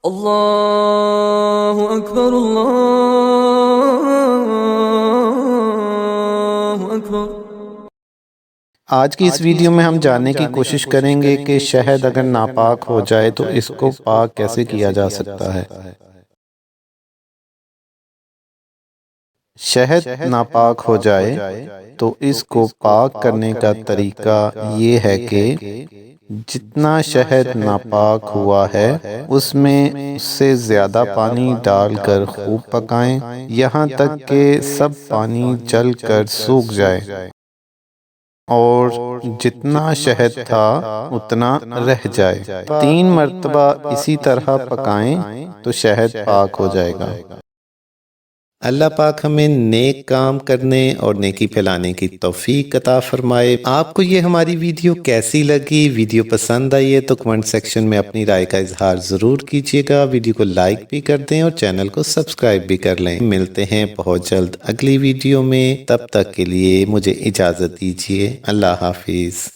اللہ اکبر اللہ اکبر۔ آج کی اس ویڈیو میں ہم جاننے کی کوشش کریں گے کہ شہد اگر ناپاک ہو جائے تو اس کو پاک کیسے کیا جا سکتا ہے۔ شہد ناپاک ہو جائے تو اس کو پاک کرنے کا طریقہ یہ ہے کہ جتنا شہد ناپاک ہوا ہے اس میں اس سے زیادہ پانی ڈال کر خوب پکائیں یہاں تک کہ سب پانی جل کر سوکھ جائے اور جتنا شہد تھا اتنا رہ جائے۔ 3 مرتبہ اسی طرح پکائیں تو شہد پاک ہو جائے گا۔ اللہ پاک ہمیں نیک کام کرنے اور نیکی پھیلانے کی توفیق عطا فرمائے۔ آپ کو یہ ہماری ویڈیو کیسی لگی؟ ویڈیو پسند آئی ہے تو کمنٹ سیکشن میں اپنی رائے کا اظہار ضرور کیجیے گا۔ ویڈیو کو لائک بھی کر دیں اور چینل کو سبسکرائب بھی کر لیں۔ ملتے ہیں بہت جلد اگلی ویڈیو میں، تب تک کے لیے مجھے اجازت دیجیے۔ اللہ حافظ۔